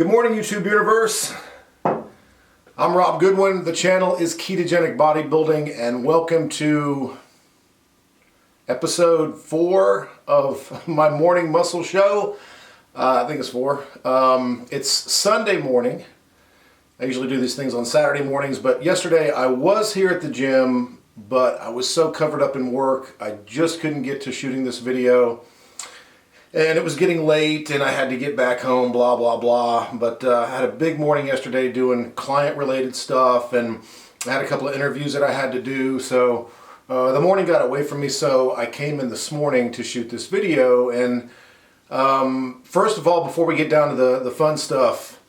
Good morning, YouTube universe. I'm Rob Goodwin. The channel is Ketogenic Bodybuilding, and welcome to episode 4 of my morning muscle show. I think it's 4. It's Sunday morning. I usually do these things on Saturday mornings, but yesterday I was here at the gym, but I was so covered up in work, I just couldn't get to shooting this video. And it was getting late and I had to get back home, blah, blah, blah. But I had a big morning yesterday doing client-related stuff, and I had a couple of interviews that I had to do. So the morning got away from me, so I came in this morning to shoot this video. And first of all, before we get down to the fun stuff,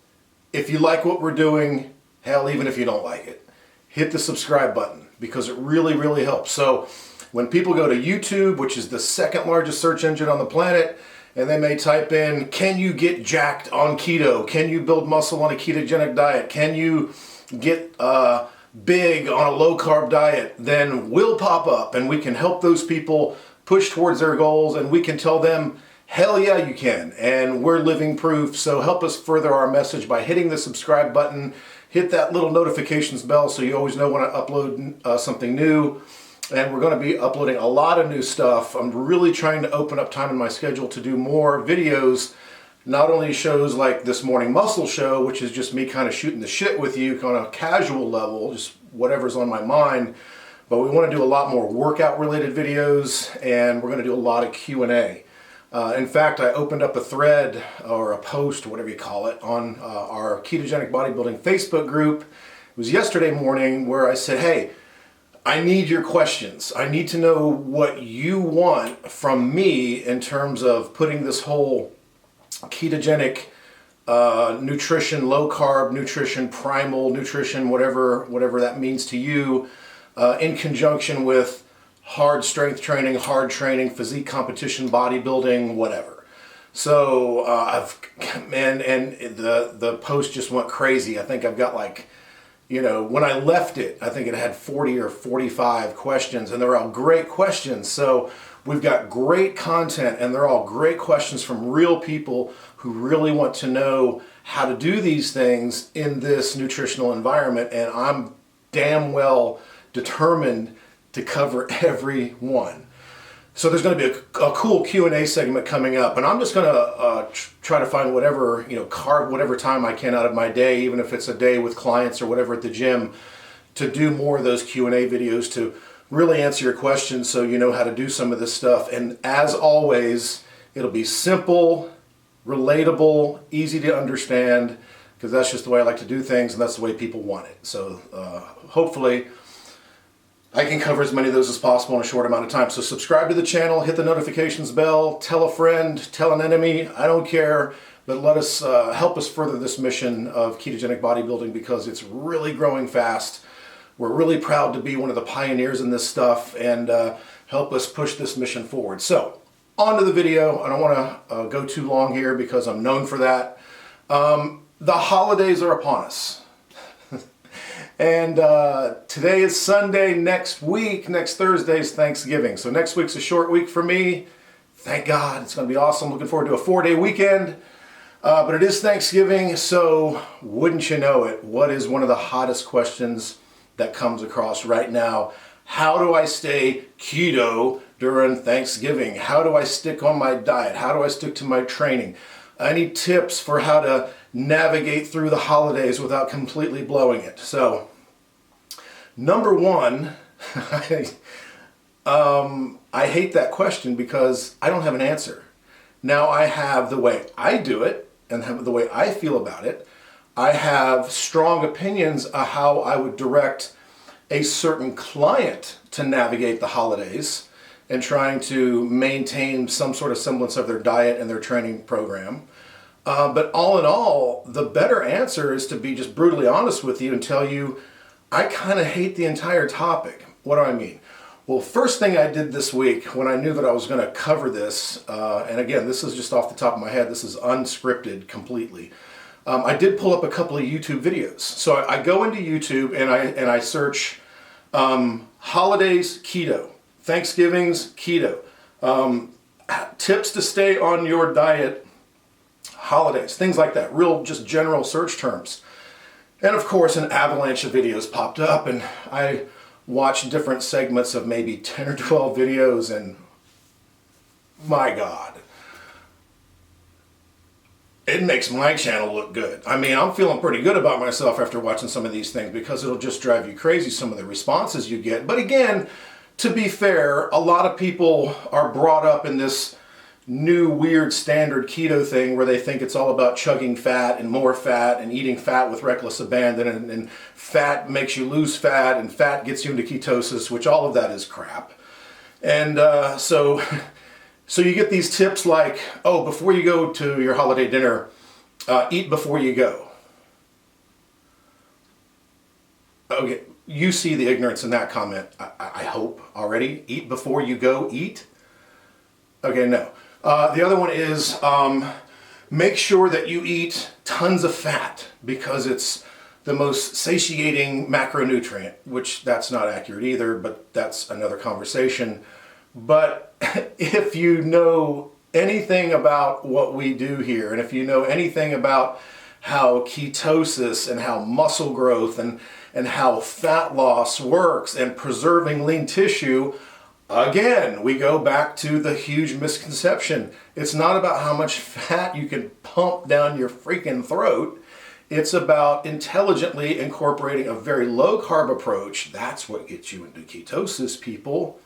if you like what we're doing, hell, even if you don't like it, hit the subscribe button because it really, really helps. So when people go to YouTube, which is the second largest search engine on the planet, and they may type in, can you get jacked on keto? Can you build muscle on a ketogenic diet? Can you get big on a low carb diet? Then we'll pop up and we can help those people push towards their goals, and we can tell them, hell yeah, you can. And we're living proof. So help us further our message by hitting the subscribe button, hit that little notifications bell so you always know when I upload something new. And we're going to be uploading a lot of new stuff. I'm really trying to open up time in my schedule to do more videos, not only shows like this morning muscle show, which is just me kind of shooting the shit with you on a casual level, just whatever's on my mind, but we want to do a lot more workout related videos, and we're going to do a lot of Q&A. In fact, I opened up a thread or a post, or whatever you call it, on our Ketogenic Bodybuilding Facebook group. It was yesterday morning where I said, hey, I need your questions. I need to know what you want from me in terms of putting this whole ketogenic nutrition, low carb nutrition, primal nutrition, whatever that means to you, in conjunction with hard strength training, hard training, physique competition, bodybuilding, whatever. So the post just went crazy. I think I've got like, when I left it, I think it had 40 or 45 questions, and they're all great questions. So we've got great content, and they're all great questions from real people who really want to know how to do these things in this nutritional environment. And I'm damn well determined to cover every one. So there's going to be a cool Q&A segment coming up, and I'm just going to try to find whatever, carve whatever time I can out of my day, even if it's a day with clients or whatever at the gym, to do more of those Q&A videos to really answer your questions so you know how to do some of this stuff. And as always, it'll be simple, relatable, easy to understand, because that's just the way I like to do things, and that's the way people want it. So hopefully I can cover as many of those as possible in a short amount of time. So subscribe to the channel, hit the notifications bell, tell a friend, tell an enemy, I don't care, but let us help us further this mission of ketogenic bodybuilding, because it's really growing fast. We're really proud to be one of the pioneers in this stuff, and help us push this mission forward. So on to the video. I don't want to go too long here because I'm known for that. The holidays are upon us. And today is Sunday. Next Thursday is Thanksgiving. So next week's a short week for me. Thank God. It's going to be awesome. Looking forward to a 4-day weekend. But it is Thanksgiving, so wouldn't you know it, what is one of the hottest questions that comes across right now? How do I stay keto during Thanksgiving? How do I stick on my diet? How do I stick to my training? I need tips for how to navigate through the holidays without completely blowing it. So, number one, I hate that question because I don't have an answer. Now I have the way I do it and the way I feel about it. I have strong opinions of how I would direct a certain client to navigate the holidays and trying to maintain some sort of semblance of their diet and their training program. But all in all, the better answer is to be just brutally honest with you and tell you, I kind of hate the entire topic. What do I mean? Well, first thing I did this week when I knew that I was going to cover this, and again, this is just off the top of my head, this is unscripted completely. I did pull up a couple of YouTube videos. So I go into YouTube and I search holidays keto, Thanksgiving's keto, tips to stay on your diet holidays, things like that, real just general search terms. And of course, an avalanche of videos popped up, and I watched different segments of maybe 10 or 12 videos, and my God, it makes my channel look good. I mean, I'm feeling pretty good about myself after watching some of these things, because it'll just drive you crazy, some of the responses you get. But again, to be fair, a lot of people are brought up in this new weird standard keto thing where they think it's all about chugging fat and more fat and eating fat with reckless abandon, and fat makes you lose fat, and fat gets you into ketosis, which all of that is crap. And so you get these tips like, oh, before you go to your holiday dinner, eat before you go. Okay, you see the ignorance in that comment, I hope, already. Eat before you go eat? Okay, no. The other one is make sure that you eat tons of fat, because it's the most satiating macronutrient, which that's not accurate either, but that's another conversation. But if you know anything about what we do here, and if you know anything about how ketosis and how muscle growth and how fat loss works and preserving lean tissue, again, we go back to the huge misconception. It's not about how much fat you can pump down your freaking throat. It's about intelligently incorporating a very low carb approach. That's what gets you into ketosis, people.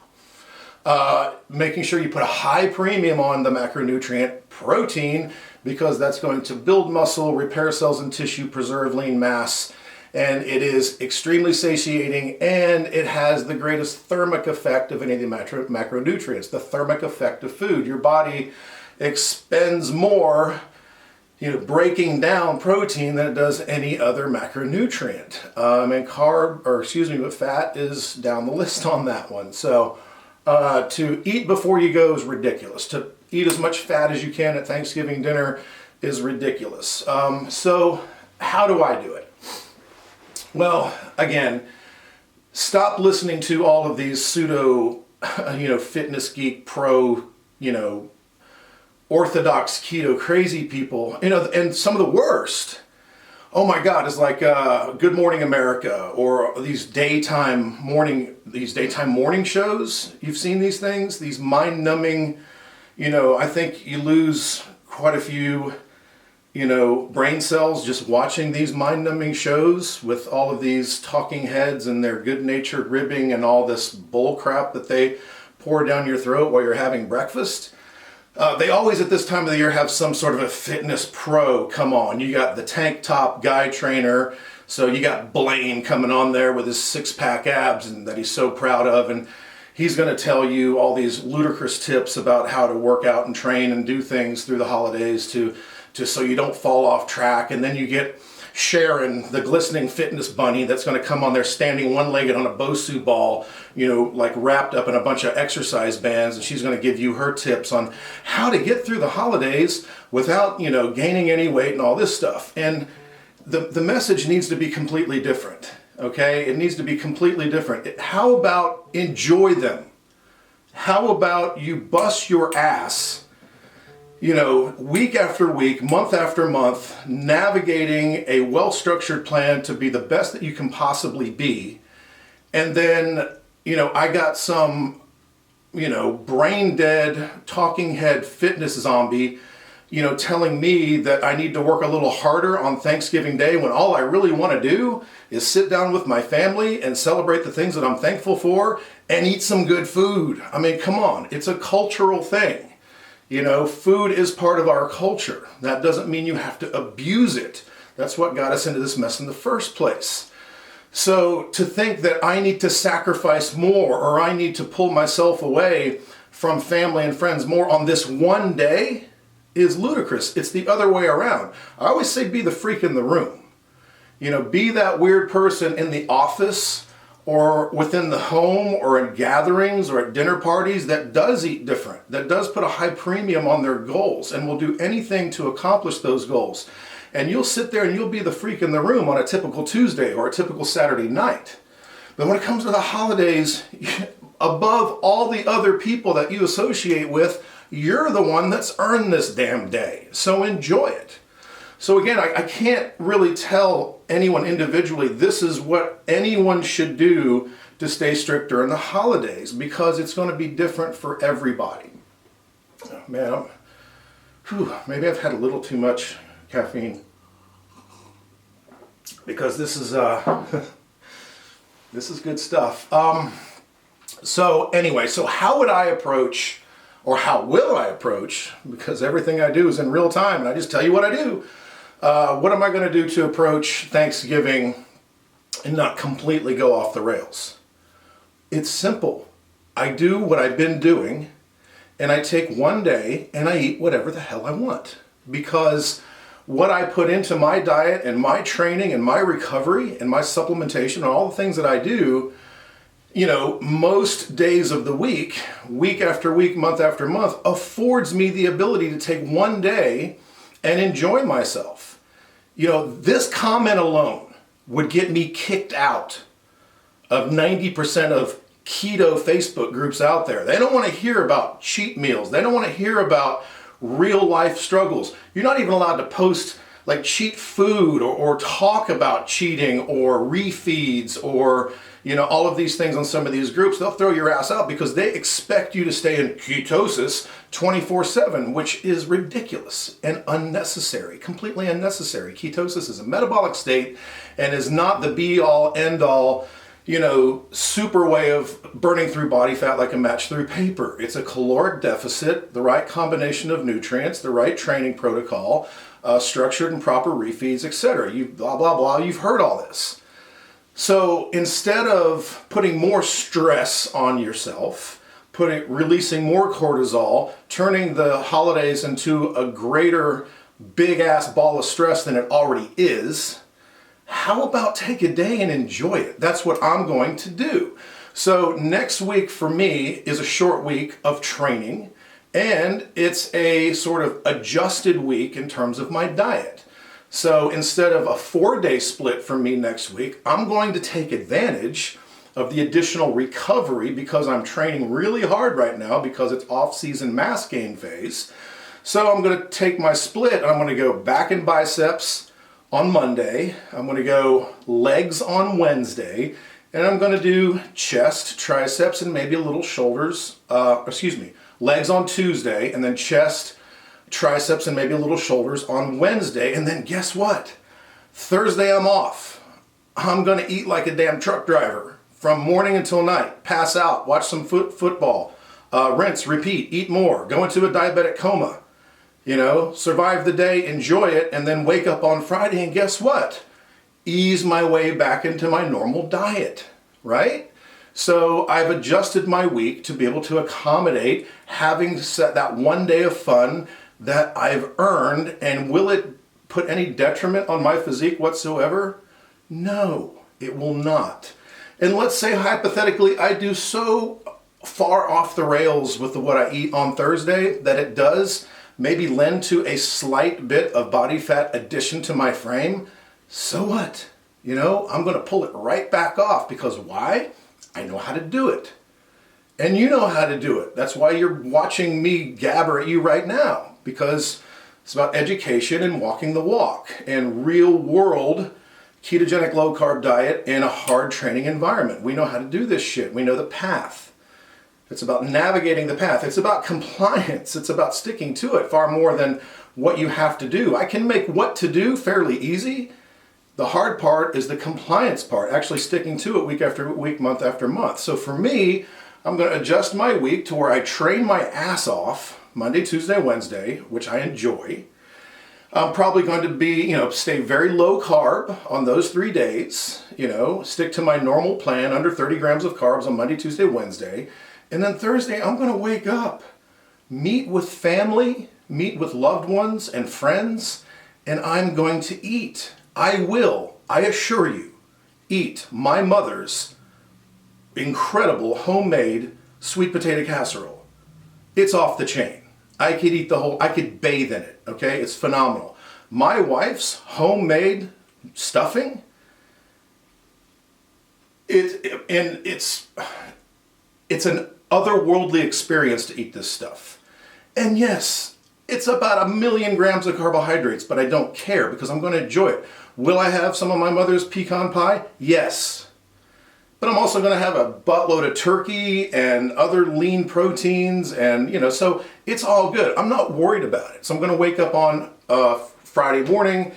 Making sure you put a high premium on the macronutrient protein, because that's going to build muscle, repair cells and tissue, preserve lean mass, and it is extremely satiating, and it has the greatest thermic effect of any of the macronutrients, the thermic effect of food. Your body expends more, breaking down protein than it does any other macronutrient. And fat is down the list on that one. So to eat before you go is ridiculous. To eat as much fat as you can at Thanksgiving dinner is ridiculous. So how do I do it? Well, again, stop listening to all of these pseudo, fitness geek, pro, orthodox keto crazy people, and some of the worst. Oh my God, it's like Good Morning America, or these daytime morning shows. You've seen these things, these mind-numbing, I think you lose quite a few, brain cells just watching these mind-numbing shows with all of these talking heads and their good-natured ribbing and all this bull crap that they pour down your throat while you're having breakfast. They always at this time of the year have some sort of a fitness pro come on. You got the tank top guy trainer, so you got Blaine coming on there with his six-pack abs and that he's so proud of, and he's going to tell you all these ludicrous tips about how to work out and train and do things through the holidays to so you don't fall off track. And then you get Sharon, the glistening fitness bunny, that's going to come on there standing one-legged on a Bosu ball, like wrapped up in a bunch of exercise bands, and she's going to give you her tips on how to get through the holidays without, gaining any weight and all this stuff. And the message needs to be completely different, okay? It needs to be completely different. How about enjoy them? How about you bust your ass, week after week, month after month, navigating a well-structured plan to be the best that you can possibly be. And then, I got some, brain dead, talking head fitness zombie, telling me that I need to work a little harder on Thanksgiving Day, when all I really want to do is sit down with my family and celebrate the things that I'm thankful for and eat some good food. I mean, come on, it's a cultural thing. Food is part of our culture. That doesn't mean you have to abuse it. That's what got us into this mess in the first place. So to think that I need to sacrifice more, or I need to pull myself away from family and friends more on this one day is ludicrous. It's the other way around. I always say be the freak in the room. Be that weird person in the office or within the home or in gatherings or at dinner parties that does eat different, that does put a high premium on their goals and will do anything to accomplish those goals. And you'll sit there and you'll be the freak in the room on a typical Tuesday or a typical Saturday night. But when it comes to the holidays, above all the other people that you associate with, You're the one that's earned this damn day, so enjoy it. So again, I can't really tell anyone individually this is what anyone should do to stay strict during the holidays, because it's going to be different for everybody. Man, maybe I've had a little too much caffeine, because this is this is good stuff. So anyway, so how would I approach, or how will I approach, because everything I do is in real time and I just tell you what I do. What am I going to do to approach Thanksgiving and not completely go off the rails? It's simple. I do what I've been doing, and I take one day and I eat whatever the hell I want. Because what I put into my diet and my training and my recovery and my supplementation and all the things that I do, you know, most days of the week after week, month after month, affords me the ability to take one day and enjoy myself. You know, this comment alone would get me kicked out of 90% of keto Facebook groups out there. They don't want to hear about cheat meals. They don't want to hear about real life struggles. You're not even allowed to post like cheat food or talk about cheating or refeeds or, you know, all of these things on some of these groups. They'll throw your ass out because they expect you to stay in ketosis 24/7, which is ridiculous and unnecessary, completely unnecessary. Ketosis is a metabolic state and is not the be all end all, you know, super way of burning through body fat like a match through paper. It's a caloric deficit, the right combination of nutrients, the right training protocol, structured and proper refeeds, etc. You blah, blah, blah. You've heard all this. So instead of putting more stress on yourself, releasing more cortisol, turning the holidays into a greater big ass ball of stress than it already is, how about take a day and enjoy it? That's what I'm going to do. So next week for me is a short week of training, and it's a sort of adjusted week in terms of my diet. So instead of a 4-day split for me next week, I'm going to take advantage of the additional recovery because I'm training really hard right now because it's off-season mass gain phase. So I'm going to take my split and I'm going to go back and biceps on Monday. I'm going to go legs on Wednesday, and I'm going to do chest, triceps, and maybe a little shoulders, legs on Tuesday, and then chest, triceps, and maybe a little shoulders on Wednesday. And then guess what? Thursday I'm off. I'm going to eat like a damn truck driver from morning until night, pass out, watch some football, rinse, repeat, eat more, go into a diabetic coma, you know, survive the day, enjoy it, and then wake up on Friday and guess what? Ease my way back into my normal diet, right? So I've adjusted my week to be able to accommodate having set that one day of fun that I've earned. And will it put any detriment on my physique whatsoever? No, it will not. And let's say hypothetically I do so far off the rails with what I eat on Thursday that it does maybe lend to a slight bit of body fat addition to my frame. So what? You know, I'm going to pull it right back off because why? I know how to do it. And you know how to do it. That's why you're watching me gabber at you right now, because it's about education and walking the walk and real world ketogenic low carb diet in a hard training environment. We know how to do this shit. We know the path. It's about navigating the path. It's about compliance. It's about sticking to it far more than what you have to do. I can make what to do fairly easy. The hard part is the compliance part, actually sticking to it week after week, month after month. So for me, I'm going to adjust my week to where I train my ass off Monday, Tuesday, Wednesday, which I enjoy. I'm probably going to be, stay very low carb on those 3 days, stick to my normal plan, under 30 grams of carbs on Monday, Tuesday, Wednesday. And then Thursday, I'm going to wake up, meet with family, meet with loved ones and friends, and I'm going to eat. I will, I assure you, eat my mother's incredible homemade sweet potato casserole. It's off the chain. I could eat I could bathe in it, okay? It's phenomenal. My wife's homemade stuffing, it's an otherworldly experience to eat this stuff. And yes, it's about 1,000,000 grams of carbohydrates, but I don't care because I'm going to enjoy it. Will I have some of my mother's pecan pie? Yes. But I'm also going to have a buttload of turkey and other lean proteins, and so it's all good. I'm not worried about it. So I'm going to wake up on Friday morning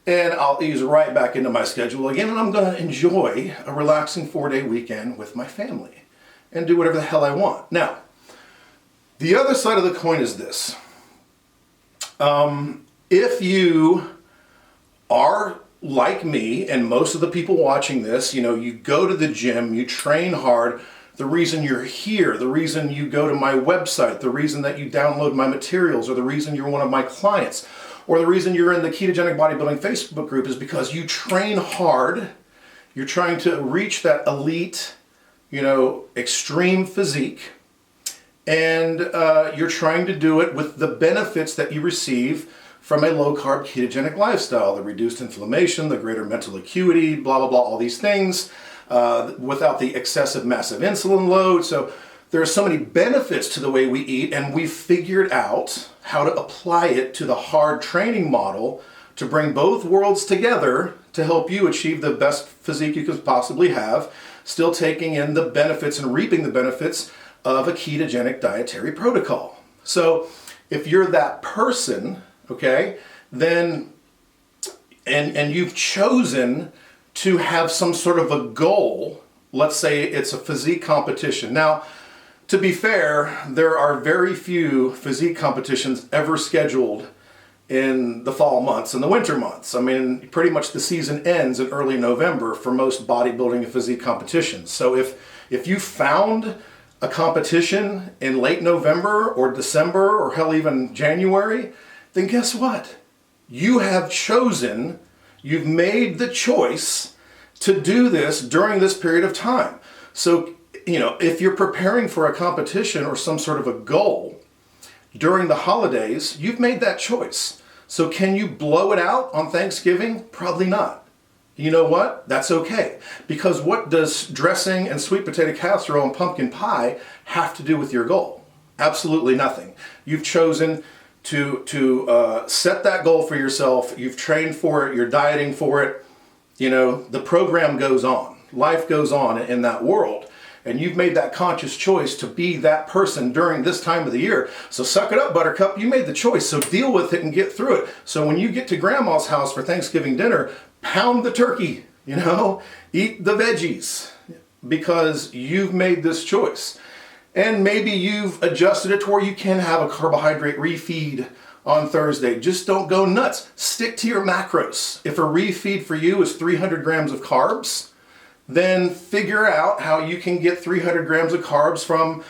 and I'll ease right back into my schedule again, and I'm going to enjoy a relaxing 4-day weekend with my family and do whatever the hell I want. Now, the other side of the coin is this. If you are like me and most of the people watching this, you go to the gym, you train hard. The reason you're here, the reason you go to my website, the reason that you download my materials, or the reason you're one of my clients, or the reason you're in the Ketogenic Bodybuilding Facebook group is because you train hard. You're trying to reach that elite, extreme physique, and you're trying to do it with the benefits that you receive from a low-carb ketogenic lifestyle, the reduced inflammation, the greater mental acuity, blah, blah, blah, all these things, without the excessive massive insulin load. So there are so many benefits to the way we eat, and we've figured out how to apply it to the hard training model to bring both worlds together to help you achieve the best physique you could possibly have, still taking in the benefits and reaping the benefits of a ketogenic dietary protocol. So if you're that person, okay, then, and you've chosen to have some sort of a goal, let's say it's a physique competition. Now, to be fair, there are very few physique competitions ever scheduled in the fall months and the winter months. I mean, pretty much the season ends in early November for most bodybuilding and physique competitions. So if you found a competition in late November or December or hell even January, then guess what? You have chosen, you've made the choice to do this during this period of time. So, if you're preparing for a competition or some sort of a goal during the holidays, you've made that choice. So can you blow it out on Thanksgiving? Probably not. You know what? That's okay. Because what does dressing and sweet potato casserole and pumpkin pie have to do with your goal? Absolutely nothing. You've chosen to set that goal for yourself. You've trained for it. You're dieting for it. The program goes on. Life goes on in that world. And you've made that conscious choice to be that person during this time of the year. So suck it up, Buttercup. You made the choice. So deal with it and get through it. So when you get to Grandma's house for Thanksgiving dinner, pound the turkey, eat the veggies because you've made this choice. And maybe you've adjusted it to where you can have a carbohydrate refeed on Thursday. Just don't go nuts. Stick to your macros. If a refeed for you is 300 grams of carbs, then figure out how you can get 300 grams of carbs from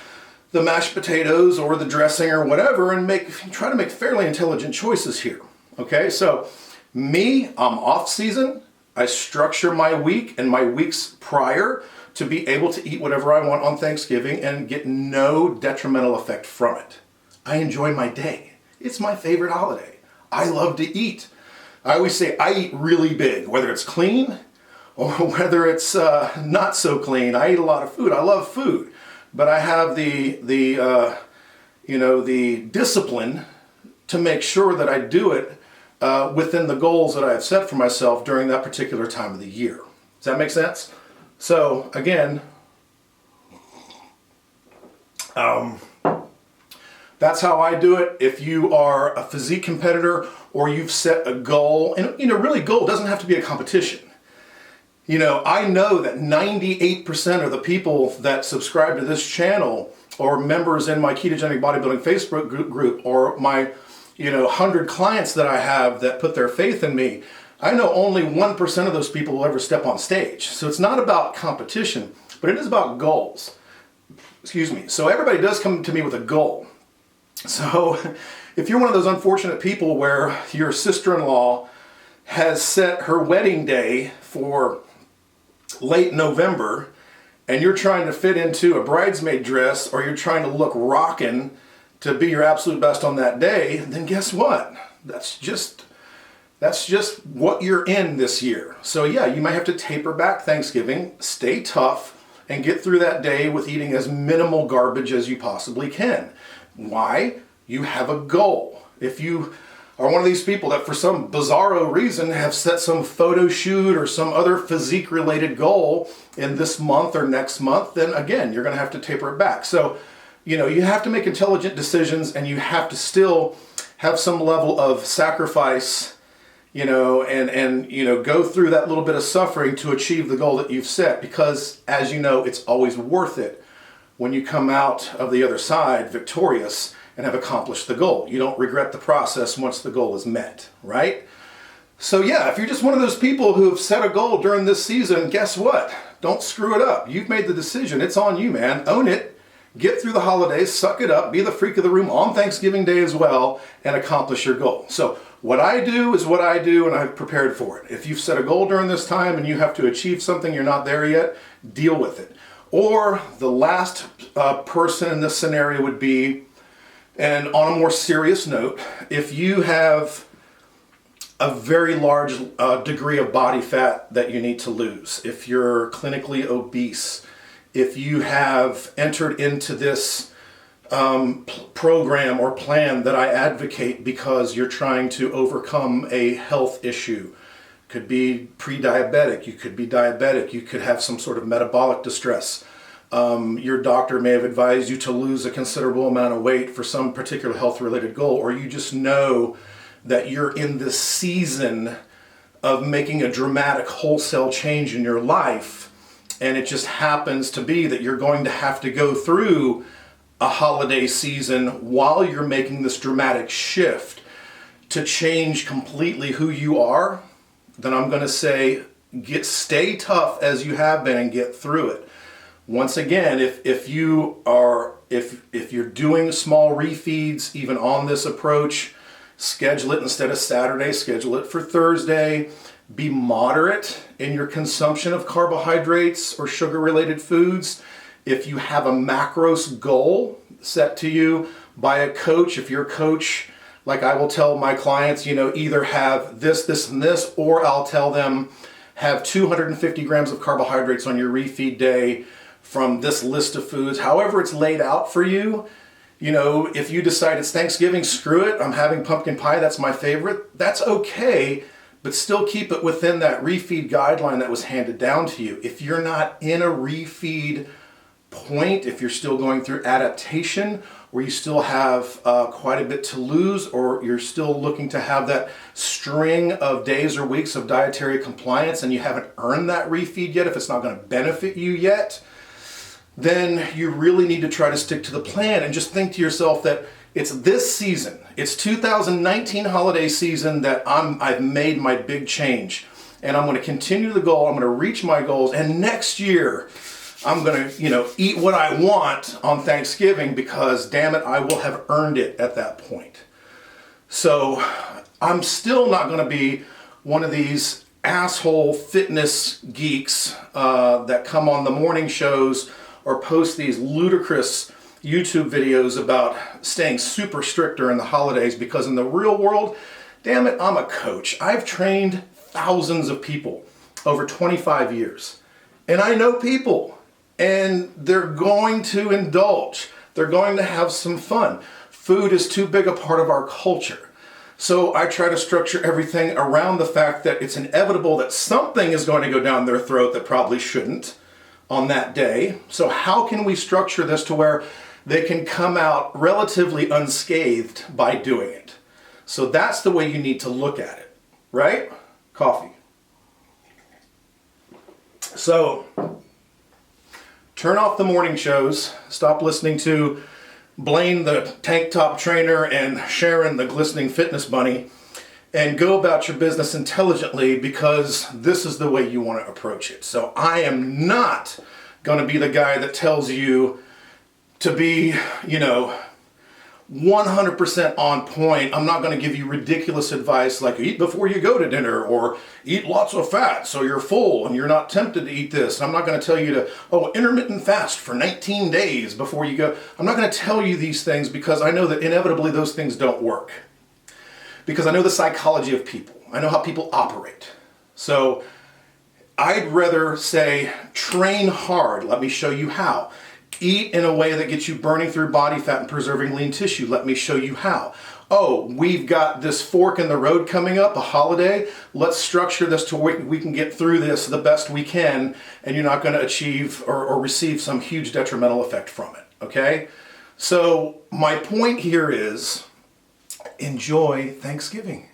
the mashed potatoes or the dressing or whatever, and try to make fairly intelligent choices here. Okay, so me, I'm off season. I structure my week and my weeks prior to be able to eat whatever I want on Thanksgiving and get no detrimental effect from it. I enjoy my day. It's my favorite holiday. I love to eat. I always say I eat really big, whether it's clean or whether it's not so clean. I eat a lot of food. I love food, but I have the discipline to make sure that I do it within the goals that I have set for myself during that particular time of the year. Does that make sense? So again, that's how I do it. If you are a physique competitor or you've set a goal, and really goal doesn't have to be a competition. I know that 98% of the people that subscribe to this channel or members in my Ketogenic Bodybuilding Facebook group or my 100 clients that I have that put their faith in me, I know only 1% of those people will ever step on stage. So it's not about competition, but it is about goals. Excuse me. So everybody does come to me with a goal. So if you're one of those unfortunate people where your sister-in-law has set her wedding day for late November and you're trying to fit into a bridesmaid dress or you're trying to look rockin' to be your absolute best on that day, then guess what? That's just what you're in this year. So yeah, you might have to taper back Thanksgiving, stay tough, and get through that day with eating as minimal garbage as you possibly can. Why? you have a goal. If you are one of these people that for some bizarro reason have set some photo shoot or some other physique related goal in this month or next month, then again, you're going to have to taper it back. So, you know, you have to make intelligent decisions, and you have to still have some level of sacrifice, you know, and you know, go through that little bit of suffering to achieve the goal that you've set, because as you know, it's always worth it when you come out of the other side victorious and have accomplished the goal. You don't regret the process once the goal is met, right? So yeah, if you're just one of those people who have set a goal during this season, guess what? Don't screw it up. You've made the decision. It's on you, man. Own it. Get through the holidays, suck it up, be the freak of the room on Thanksgiving Day as well, and accomplish your goal. So what I do is what I do, and I've prepared for it. If you've set a goal during this time and you have to achieve something, you're not there yet, deal with it. Or the last person in this scenario would be, and on a more serious note, if you have a very large degree of body fat that you need to lose, if you're clinically obese, if you have entered into this program or plan that I advocate because you're trying to overcome a health issue, could be pre-diabetic, you could be diabetic, you could have some sort of metabolic distress. Your doctor may have advised you to lose a considerable amount of weight for some particular health-related goal, or you just know that you're in this season of making a dramatic wholesale change in your life, and it just happens to be that you're going to have to go through a holiday season while you're making this dramatic shift to change completely who you are, then I'm going to say stay tough as you have been and get through it. Once again, if you're doing small refeeds even on this approach, schedule it instead of Saturday, schedule it for Thursday. Be moderate in your consumption of carbohydrates or sugar-related foods. If you have a macros goal set to you by a coach, if your coach, like I will tell my clients, you know, either have this, this, and this, or I'll tell them have 250 grams of carbohydrates on your refeed day from this list of foods. However it's laid out for you, you know, if you decide it's Thanksgiving, screw it, I'm having pumpkin pie, that's my favorite, that's okay. But still keep it within that refeed guideline that was handed down to you. If you're not in a refeed point, if you're still going through adaptation, or you still have quite a bit to lose, or you're still looking to have that string of days or weeks of dietary compliance and you haven't earned that refeed yet, if it's not going to benefit you yet, then you really need to try to stick to the plan and just think to yourself that it's this season, it's 2019 holiday season that I've made my big change, and I'm going to continue the goal. I'm going to reach my goals, and next year I'm going to, you know, eat what I want on Thanksgiving because, damn it, I will have earned it at that point. So I'm still not going to be one of these asshole fitness geeks that come on the morning shows or post these ludicrous YouTube videos about staying super strict during the holidays, because in the real world, damn it, I'm a coach. I've trained thousands of people over 25 years. And I know people, and they're going to indulge. They're going to have some fun. Food is too big a part of our culture. So I try to structure everything around the fact that it's inevitable that something is going to go down their throat that probably shouldn't on that day. So how can we structure this to where they can come out relatively unscathed by doing it? So that's the way you need to look at it, right? Coffee. So turn off the morning shows. Stop listening to Blaine the tank top trainer and Sharon the glistening fitness bunny, and go about your business intelligently, because this is the way you want to approach it. So I am not going to be the guy that tells you to be, you know, 100% on point. I'm not going to give you ridiculous advice like eat before you go to dinner, or eat lots of fat so you're full and you're not tempted to eat this. I'm not going to tell you to, intermittent fast for 19 days before you go. I'm not going to tell you these things, because I know that inevitably those things don't work. Because I know the psychology of people. I know how people operate. So I'd rather say train hard. Let me show you how. Eat in a way that gets you burning through body fat and preserving lean tissue. Let me show you how. Oh, we've got this fork in the road coming up, a holiday. Let's structure this to where we can get through this the best we can, and you're not going to achieve or receive some huge detrimental effect from it, okay? So my point here is enjoy Thanksgiving.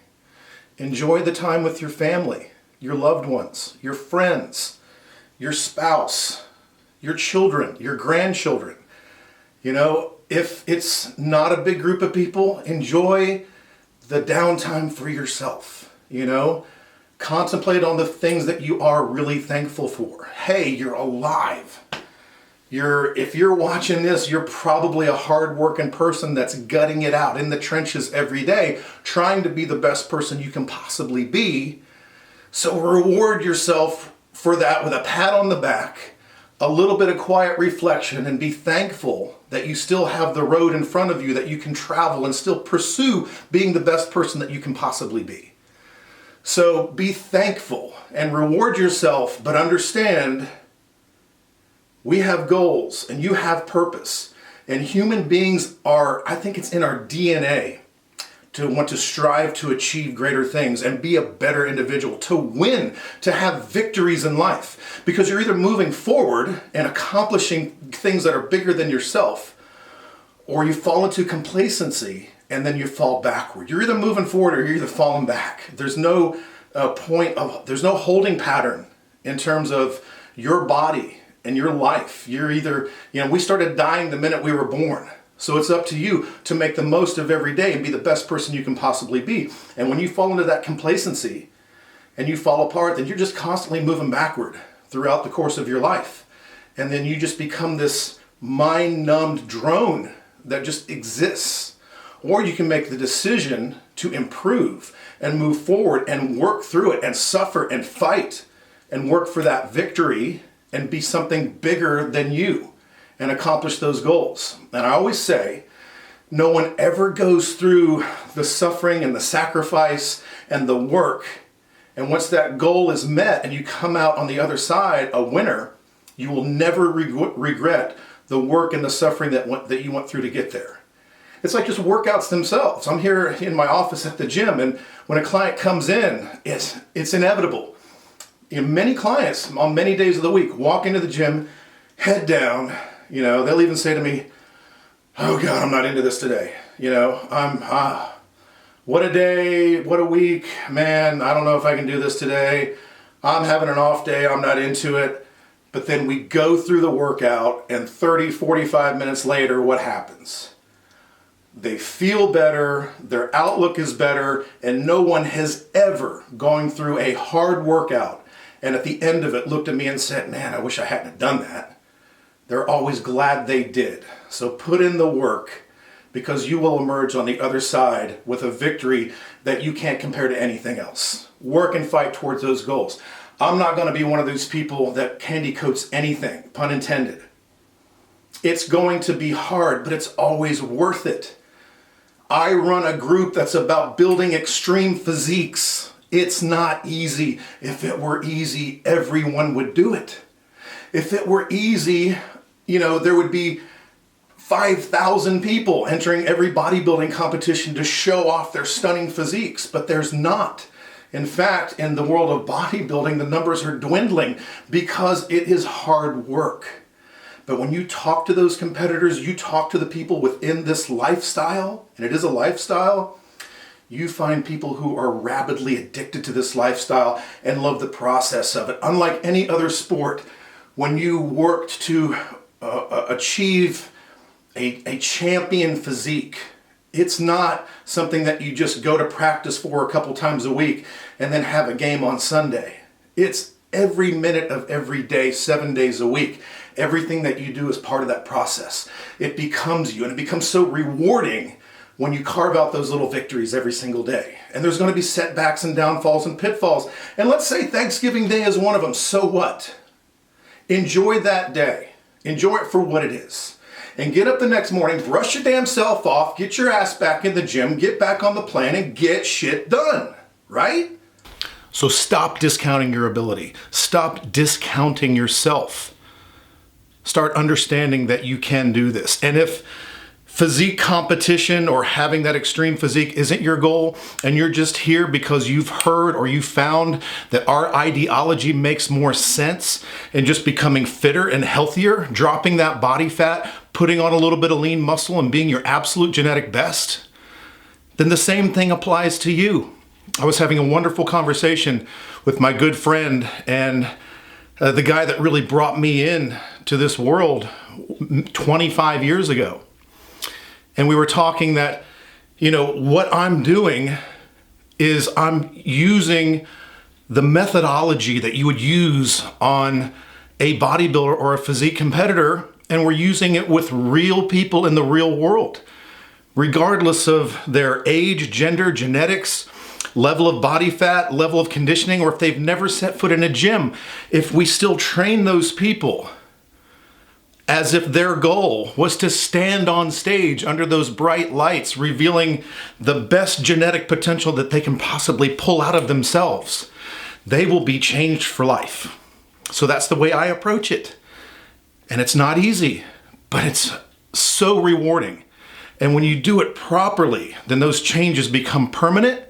Enjoy the time with your family, your loved ones, your friends, your spouse, your children, your grandchildren. You know, if it's not a big group of people, enjoy the downtime for yourself, you know? Contemplate on the things that you are really thankful for. Hey, you're alive. If you're watching this, you're probably a hard-working person that's gutting it out in the trenches every day, trying to be the best person you can possibly be. So reward yourself for that with a pat on the back, a little bit of quiet reflection, and be thankful that you still have the road in front of you, that you can travel and still pursue being the best person that you can possibly be. So be thankful and reward yourself, but understand we have goals and you have purpose. And human beings are, I think it's in our DNA to want to strive to achieve greater things and be a better individual, to win, to have victories in life. Because you're either moving forward and accomplishing things that are bigger than yourself, or you fall into complacency and then you fall backward. You're either moving forward or you're either falling back. There's no there's no holding pattern in terms of your body and your life. You're either, we started dying the minute we were born. So it's up to you to make the most of every day and be the best person you can possibly be. And when you fall into that complacency and you fall apart, then you're just constantly moving backward throughout the course of your life. And then you just become this mind-numbed drone that just exists. Or you can make the decision to improve and move forward and work through it and suffer and fight and work for that victory and be something bigger than you and accomplish those goals. And I always say, no one ever goes through the suffering and the sacrifice and the work. And once that goal is met and you come out on the other side a winner, you will never regret the work and the suffering that you went through to get there. It's like just workouts themselves. I'm here in my office at the gym, and when a client comes in, it's inevitable. Many clients on many days of the week walk into the gym, head down. They'll even say to me, "Oh God, I'm not into this today. What a day, what a week, man, I don't know if I can do this today. I'm having an off day, I'm not into it." But then we go through the workout, and 30, 45 minutes later, what happens? They feel better, their outlook is better, and no one has ever gone through a hard workout and at the end of it looked at me and said, "Man, I wish I hadn't have done that." They're always glad they did. So put in the work, because you will emerge on the other side with a victory that you can't compare to anything else. Work and fight towards those goals. I'm not going to be one of those people that candy coats anything, pun intended. It's going to be hard, but it's always worth it. I run a group that's about building extreme physiques. It's not easy. If it were easy, everyone would do it. If it were easy, there would be 5,000 people entering every bodybuilding competition to show off their stunning physiques, but there's not. In fact, in the world of bodybuilding, the numbers are dwindling because it is hard work. But when you talk to those competitors, you talk to the people within this lifestyle, and it is a lifestyle, you find people who are rabidly addicted to this lifestyle and love the process of it. Unlike any other sport, when you worked to achieve a champion physique, it's not something that you just go to practice for a couple times a week and then have a game on Sunday. It's every minute of every day, 7 days a week. Everything that you do is part of that process. It becomes you, and it becomes so rewarding when you carve out those little victories every single day. And there's going to be setbacks and downfalls and pitfalls. And let's say Thanksgiving Day is one of them. So what? Enjoy that day. Enjoy it for what it is. And get up the next morning, brush your damn self off, get your ass back in the gym, get back on the plan, and get shit done. Right? So stop discounting your ability. Stop discounting yourself. start understanding that you can do this. And if physique competition or having that extreme physique isn't your goal, and you're just here because you've heard or you found that our ideology makes more sense in just becoming fitter and healthier, dropping that body fat, putting on a little bit of lean muscle and being your absolute genetic best, then the same thing applies to you. I was having a wonderful conversation with my good friend and the guy that really brought me in to this world 25 years ago. And we were talking that, what I'm doing is I'm using the methodology that you would use on a bodybuilder or a physique competitor, and we're using it with real people in the real world, regardless of their age, gender, genetics, level of body fat, level of conditioning, or if they've never set foot in a gym. If we still train those people as if their goal was to stand on stage under those bright lights, revealing the best genetic potential that they can possibly pull out of themselves, they will be changed for life. So that's the way I approach it. And it's not easy, but it's so rewarding. And when you do it properly, then those changes become permanent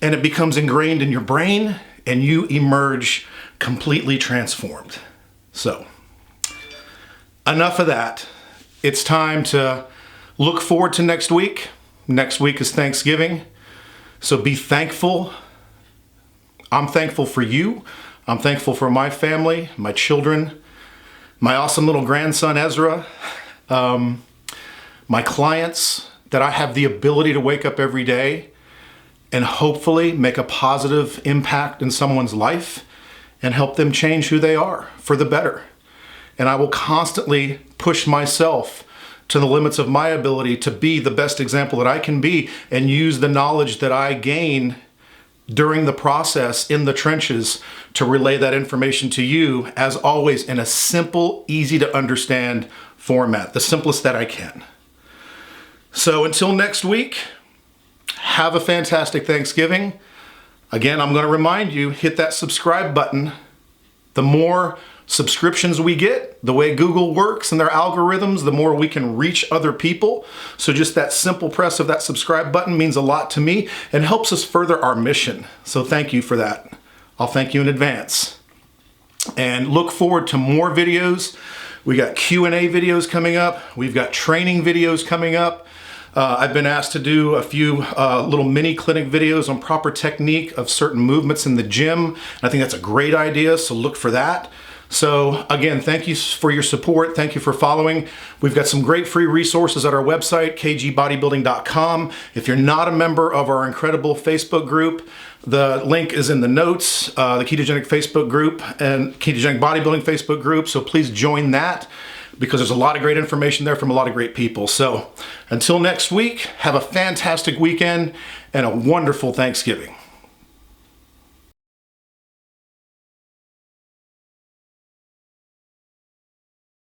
and it becomes ingrained in your brain and you emerge completely transformed. So, enough of that. It's time to look forward to next week. Next week is Thanksgiving. So be thankful. I'm thankful for you. I'm thankful for my family, my children, my awesome little grandson, Ezra, my clients, that I have the ability to wake up every day and hopefully make a positive impact in someone's life and help them change who they are for the better. And I will constantly push myself to the limits of my ability to be the best example that I can be and use the knowledge that I gain during the process in the trenches to relay that information to you, as always, in a simple, easy to understand format, the simplest that I can. So until next week, have a fantastic Thanksgiving. Again, I'm going to remind you, hit that subscribe button. The more subscriptions we get, the way Google works and their algorithms, the more we can reach other people. So just that simple press of that subscribe button means a lot to me and helps us further our mission. So thank you for that. I'll thank you in advance. And look forward to more videos. We got Q&A videos coming up. We've got training videos coming up. I've been asked to do a few little mini clinic videos on proper technique of certain movements in the gym. I think that's a great idea, so look for that. So again, thank you for your support. Thank you for following. We've got some great free resources at our website, kgbodybuilding.com. If you're not a member of our incredible Facebook group, the link is in the notes, the Ketogenic Facebook group and Ketogenic Bodybuilding Facebook group. So please join that, because there's a lot of great information there from a lot of great people. So until next week, have a fantastic weekend and a wonderful Thanksgiving.